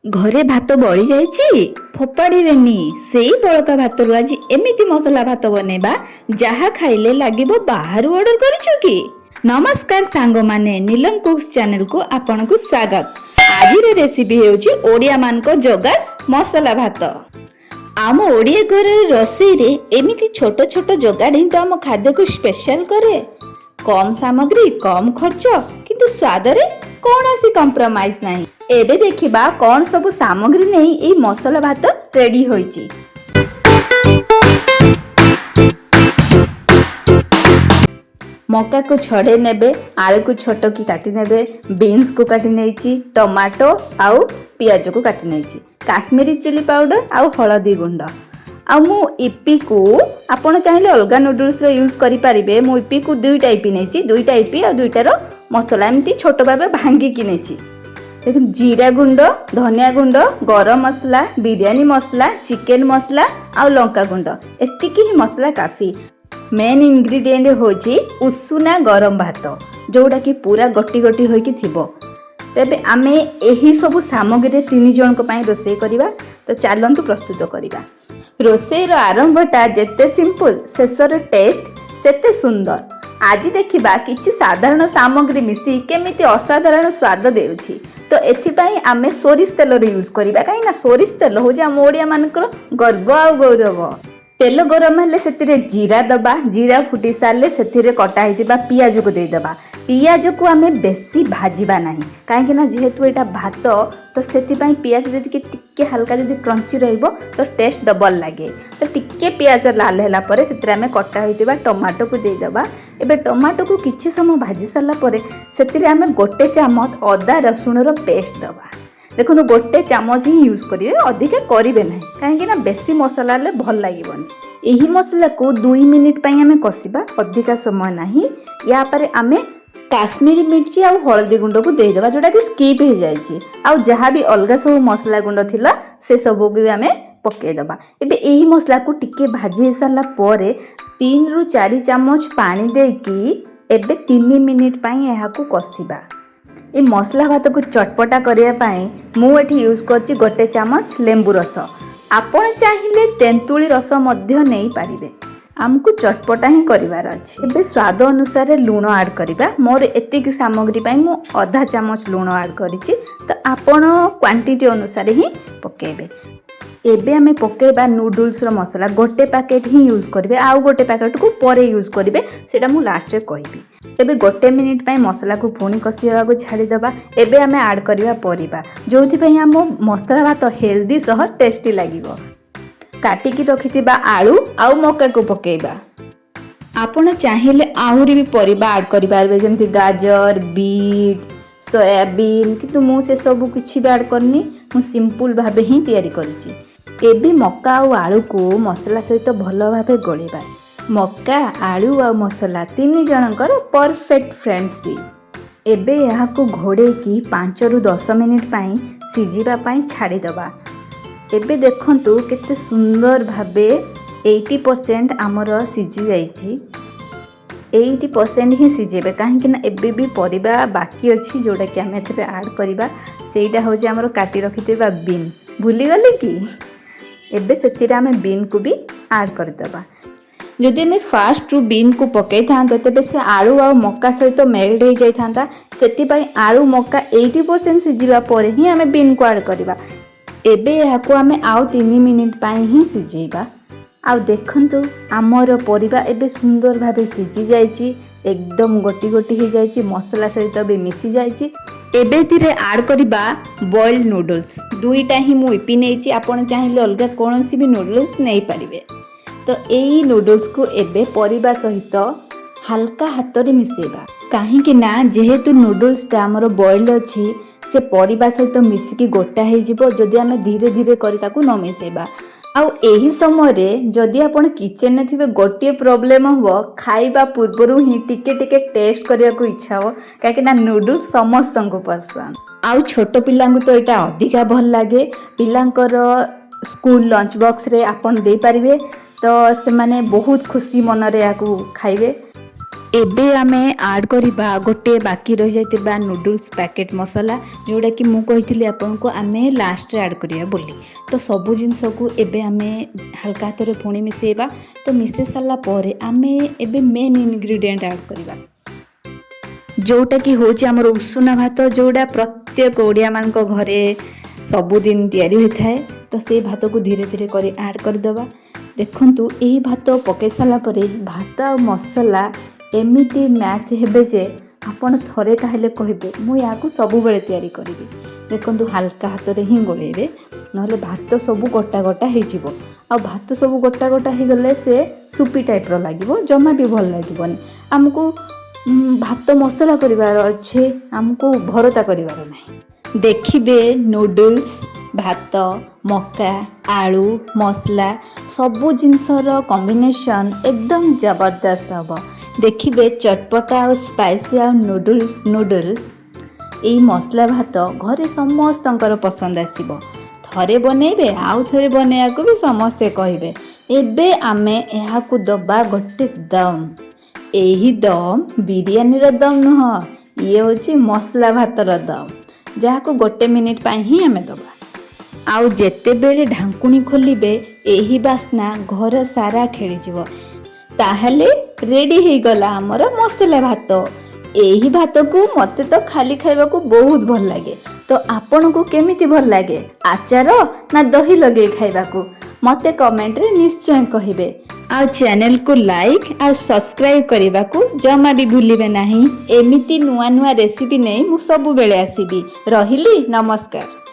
घरे भात बड़ी जाइछि फोपाड़िबेनी सेई बळका भातरु आज एमिति मसला भात बनेबा जहा खाइले लागिबो बाहरु ऑर्डर करिछु कि। नमस्कार सांग माने नीलम कुक्स चैनल को आपन को स्वागत। आज रे रेसिपी हेउछि ओडिया मान को जोगाड़ मसला भात। आम ओडिया घर रोसई रे एमिति छोट छोट जोगाड़ ही तो आम खाद्य को स्पेशल करे। कम सामग्री कम खर्च किंतु स्वाद रे कौनसी कंप्रोमाइज नहीं। एबे देखिबा कौन सब सामग्री नहीं ए मसला भात रेडी होईची। मक्का को छड़े नेबे, आलू को छोटो की काटी नेबे, बीन्स को काटी नेइची, टमाटो आउ पियाज को काटी नेइची, काश्मीरी चिली पाउडर आउ हळदी गुंड। आ मु इपी को आपण चाहिले अलगा नूडल्स रो यूज करि परिबे। मु इपी को दुईटा इपी नेइची, दुईटा इपी आ दुईटा रो मसला एमती छोट भाबे भांगी कि नेइची। देखो जीरा गुंड, धनिया गुंड, गरम मसला, बिरयानी मसला, चिकन मसला आउ लंका गुंड एतिकी ही मसला काफी। मेन इंग्रेडिएंट होची उषुना गरम भात जोड़ा कि पूरा गटी गटी होई कि थिबो। तेबे आमे एही सब सामग्री 3 जन को पई रोसई करिबा। तो चलंतु प्रस्तुत करिबा। रोसई रो आरंभटा जेते सिंपल शेषर टेस्ट सेते सुंदर। आज देखिबा किछि साधारण सामग्री मिसी केमिति असाधारण स्वाद देउछि। तो एथिपाई आमे सोरिष तेल रो यूज करिबा, काई ना सोरिष तेल हो जा मोडिया मानकर गर्व आ गौरव। तेल गरम हेले सेतिरे जीरा दबा, जीरा फुटी सारले सेतिरे कटा हितिबा पियाज को दे दबा। पियाज को आमे बेसी भाजिबा नाही, काहे ना जेहेतु एटा भात तो सेतिपाई पियाज जदि टिके हल्का जदि क्रंची रहइबो तो टेस्ट डबल लागे। तो टिके पियाज लाल हैला परे सेतिरे आमे कटा हितिबा टमाटो को दे दबा। एबे टमाटो को किछि समय भाजी सारला परे सेतिरे आमे गोटे चामच अदा रसुण रो पेस्ट दबा। देखो गोटे चामच ही यूज करिवे, अधिक करिवे नहीं, काहे ना बेसी मसला ले भल लागिबनी। एही मसला को 2 मिनिट पई हमें कसिबा, अधिक समय नहीं। या पर आमे काश्मीरी मिर्ची आ हळदी गुंड को दे देबा, जोटा कि स्किप हो जाय छी। आ जहां भी अलगा सब मसला गुंड थिला से सब को भी हमें पके दबा। एबे एही मसला को टिके भाजी सारला परे 3 रु 4 चामच पानी देकी एबे 3 मिनिट पई एहा को कसिबा। ए मसला भात को चटपटा करिया पाई मु एठी यूज करछि गोटे चामच लेंबू रस। आपण चाहिले तेंतुली रस मध्य नहीं पारिबे। हमको चटपटा ही करिवार अछि। एबे स्वाद अनुसार लूण ऐड करिबा। मोर एतिक सामग्री पाई मु आधा चामच लूण ऐड करिछि, तो आपण क्वांटिटी अनुसार ही पकेबे। एबे हमें पकेबा नूडल्स रो मसला। गोटे पैकेट ही यूज करिवे, आउ गोटे पैकेट को परे यूज करिवे, सेटा मु लास्ट रे कहबी। एबे गोटे मिनिट पई मसला को पुणी कसिया को छाड़ी दबा। एबे हमें ऐड करिवा परिबा, जोथि पई हम मसला भात हेल्दी सह टेस्टी लागिवो। काटी की रखिथिबा आलू आउ मक्का को पकेबा। आपण चाहिले आहुरी भी परिबा ऐड करि पारबे, जेमति गाजर, बीट, सोयाबीन, किंतु मु से सब किछि भी ऐड करनी। मु सिंपल भाबे ही तयारी करिछि। एबे मक्का आउ आलू को मसला सहित भलो भाबे गळेबा। मक्का, आलू आ मसला 3 जनकर परफेक्ट फ्रेंडशिप। एबे यहाँ को घोड़े की 5 रु 10 मिनिट पाई सिजिबा पाई छाड़ी दबा। एबे देखंतु केते सुंदर भाबे 80% आमर सिजी जाइछि। 80% ही सिजेबे, काहे ना एबे भी परिबा बाकी अछि जोडा कि हमें एथरे ऐड करिबा। सेटा हो जे हमर काटी रखितेबा बीन। भूली गले कि एबे सेतिरे हमें बीन को भी ऐड कर दबा। जदि मैं फास्ट रु बीन को पकई था तेबे से आलू आ मक्का सहित मेल्ट हो जाई था। सेति पई आलू मक्का 80% सिजिबा परे ही हमें बीन को ऐड करिबा। एबे यहाँ को हमें आउ 3 मिनिट पाई ही सिजेबा। आउ देखंतु आमर परिबा एबे सुंदर भाबे सिजी जाइछि, एकदम गोटी गोटी हो जाइछि, मसला सहित भी मिसी जाइछि। एबे तिरे ऐड करिबा बॉइल्ड नूडल्स। दुईटा ही मु इपी नेछि, आपण चाहिले अलगा कोनोसी भी नूडल्स नै पारिबे। तो एई नूडल्स को एबे परिबा सहित हल्का हाथ रे मिसेबा, काहे कि ना जेहेतु नूडल्स टा हमर बॉइल्ड अछि से परिबा सहित मिसिकी गोटा हे जिवो जदि हमें धीरे धीरे करि ताकू न मिसेबा। आउ एही समय रे जदि आपण किचन ने थिबे गोटे प्रॉब्लम हो, खाइबा पूर्वरु ही टिके टिके टेस्ट करिया को इच्छा हो, काहे ना नूडल्स समस्त को पसंद। आउ छोट पिलांगु तो एटा अधिका भल लागे। पिलांकर स्कूल लंच बॉक्स रे आपण दे पारिबे, तो से माने बहुत खुशी मन रे याकू खाइबे। एबे आमे ऐड करिबा गोटे बाकी रह जाइतिबा नूडल्स पैकेट मसाला जोड़ा कि मु कहिथिली आपन को आमे लास्ट रे ऐड करिया बोली। तो सबु जिंस को एबे आमे हल्का हाथ रे पुणी मिसेबा। तो मिसे साला परे आमे एबे मेन इंग्रेडिएंट ऐड करिबा जोटा कि होची हमर उषुना भात, जोड़ा प्रत्येक ओडिया मान को घरे सबुदिन तैयारी होता है। तो से भात को धीरे धीरे करी ऐड कर दबा। देखंतु एही भात पके साला परे भात और मसाला एमिति मैच हेबे जे आपण थरे कहले कहबे मु याकू सब बेले तैयारी करिबी। देखंतु हल्का हाथ रे ही गोलेबे नहले भात सब गोटा गोटा हे जिवो। आ भात सब गोटा गोटा हे गले से सुपी टाइप रो लागिवो, जमा भी भल लागिवोनी। हमको भात मसाला करिवार अच्छे, हमको भरता करिवार नाही। देखिबे नूडल्स भात मक्का आलू मसला सबु जिनसर कॉम्बिनेशन एकदम जबरदस्त हम। देखिबे चटपटा और स्पाइसी और नूडल यही मसला भात घरे समस्तंकर पसंद आसीबो। थरे बनेबे आउ थरे बनेया को भी समस्ते कहिबे। एबे आमे एहा को दबा गोटे दम। एही दम बिरयानी रो दम नुह, ये होची मसला भात रो दम, जहा को गोटे मिनिट पाई ही आमे दबा। आउ जेते बेले ढांकुणी खोलिबे एही बास्ना घर सारा खेली जीवो। ताहले रेडी ही गला हमर मसला भात। एही भात को मते तो खाली खाइबा को बहुत भल लागे। तो आपन को केमिति भल लागे, आचार ना दही लगे खाइबा को मते कमेंट रे निश्चय कहिबे। आ चैनल को लाइक आ सब्सक्राइब करबा को जमा भी भूलिबे नाही। एमिति नुआ नुआ रेसिपी नै मु सब बेले आसीबी। रहिली नमस्कार।